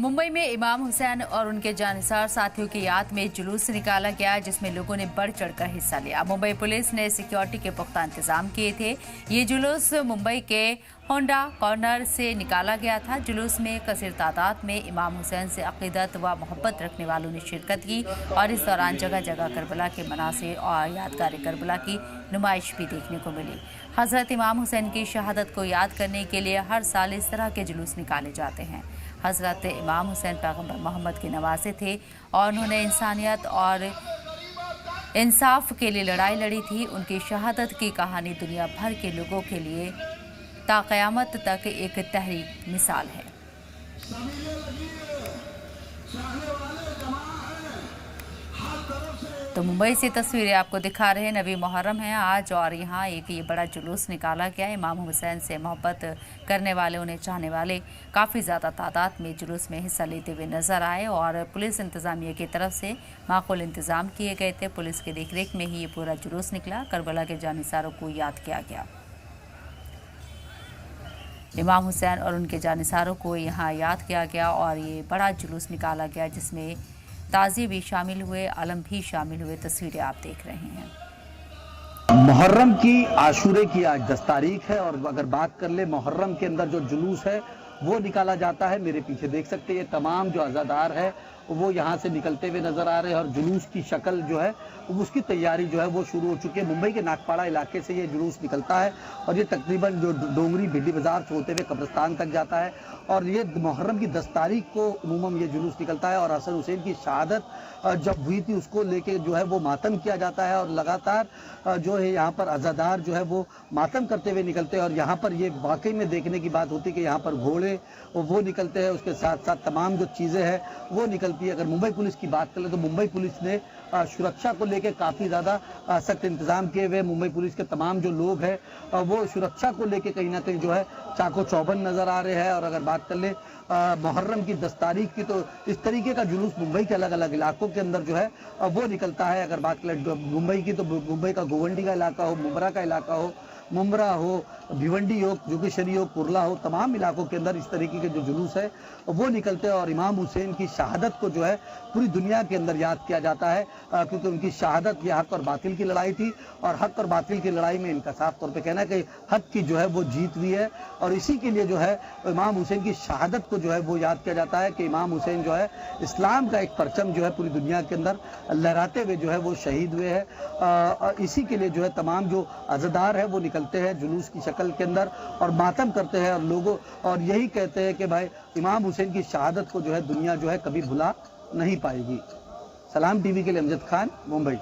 मुंबई में इमाम हुसैन और उनके जानिसार साथियों की याद में जुलूस निकाला गया, जिसमें लोगों ने बढ़ चढ़कर हिस्सा लिया। मुंबई पुलिस ने सिक्योरिटी के पुख्ता इंतजाम किए थे। ये जुलूस मुंबई के होंडा कॉर्नर से निकाला गया था। जुलूस में कसीर तादाद में इमाम हुसैन से अकीदत व मोहब्बत रखने वालों ने शिरकत की और इस दौरान जगह जगह करबला के मनासिर और यादगार करबला की नुमाइश भी देखने को मिली। हजरत इमाम हुसैन की शहादत को याद करने के लिए हर साल इस तरह के जुलूस निकाले जाते हैं। हजरत इमाम हुसैन पैगंबर मोहम्मद के नवासे थे और उन्होंने इंसानियत और इंसाफ के लिए लड़ाई लड़ी थी। उनकी शहादत की कहानी दुनिया भर के लोगों के लिए ता क़यामत तक एक तहरीक मिसाल है। तो मुंबई से तस्वीरें आपको दिखा रहे हैं। नबी मुहर्रम है आज और यहाँ एक ये बड़ा जुलूस निकाला गया। इमाम हुसैन से मोहब्बत करने वाले, उन्हें चाहने वाले काफ़ी ज़्यादा तादाद में जुलूस में हिस्सा लेते हुए नजर आए और पुलिस इंतज़ामिया की तरफ से माकूल इंतज़ाम किए गए थे। पुलिस की देखरेख में ही ये पूरा जुलूस निकला। करबला के जानिसारों को याद किया गया। इमाम हुसैन और उनके जानिसारों को यहाँ याद किया गया और ये बड़ा जुलूस निकाला गया, जिसमें ताज़ी भी शामिल हुए, आलम भी शामिल हुए। तस्वीरें आप देख रहे हैं। मुहर्रम की आशूरे की आज 10 तारीख है और अगर बात कर ले मुहर्रम के अंदर जो जुलूस है वो निकाला जाता है। मेरे पीछे देख सकते हैं, ये तमाम जो अज़ादार है वो यहाँ से निकलते हुए नजर आ रहे हैं और जुलूस की शक्ल जो है उसकी तैयारी जो है वो शुरू हो चुकी है। मुंबई के नागपाड़ा इलाके से ये जुलूस निकलता है और ये तकरीबन जो डोंगरी भिंडी बाजार से होते हुए कब्रिस्तान तक जाता है और ये मुहर्रम की 10 तारीख को उमूमन ये जुलूस निकलता है और हसन हुसैन की शहादत जब हुई थी उसको लेके जो है वो मातम किया जाता है और लगातार जो है यहाँ पर अज़ादार जो है वो मातम करते हुए निकलते हैं और यहाँ पर ये वाकई में देखने की बात होती है कि यहाँ पर घोड़े वो निकलते हैं, उसके साथ साथ तमाम जो चीज़ें हैं वो निकलती है। अगर मुंबई पुलिस की बात करें तो मुंबई पुलिस ने सुरक्षा को लेकर काफ़ी ज़्यादा सख्त इंतजाम किए हुए। मुंबई पुलिस के तमाम जो लोग हैं वो सुरक्षा को लेकर कहीं ना कहीं जो है चाको चौबंद नज़र आ रहे हैं। और अगर बात कर ले मुहर्रम की 10 तारीख की तो इस तरीके का जुलूस मुंबई के अलग अलग इलाकों के अंदर जो है वो निकलता है। अगर बात करें मुंबई की तो मुंबई का गोवंडी का इलाका हो, मुंब्रा का इलाका हो, मुंब्रा हो, भिवंडी हो, जोगेश्वरी हो, कुर्ला हो, तमाम इलाकों के अंदर इस तरीके के जो जुलूस है वो निकलते हैं और इमाम हुसैन की शहादत को जो है पूरी दुनिया के अंदर याद किया जाता है क्योंकि उनकी शहादत ये हक और बातिल की लड़ाई थी और हक और बातिल की लड़ाई में इनका साफ तौर पे कहना है कि हक की जो है वो जीत हुई है और इसी के लिए जो है इमाम हुसैन की शहादत को जो है वो याद किया जाता है कि इमाम हुसैन जो है इस्लाम का एक परचम जो है पूरी दुनिया के अंदर लहराते हुए जो है वो शहीद हुए हैं। इसी के लिए जो है तमाम जो अज़ादार है वो निकलते हैं जुलूस की शक्ल के अंदर और मातम करते हैं और लोगों और यही कहते हैं कि भाई इमाम हुसैन की शहादत को जो है दुनिया जो है कभी भुला नहीं पाएगी। सलाम टीवी के लिए अमजद खान, मुंबई।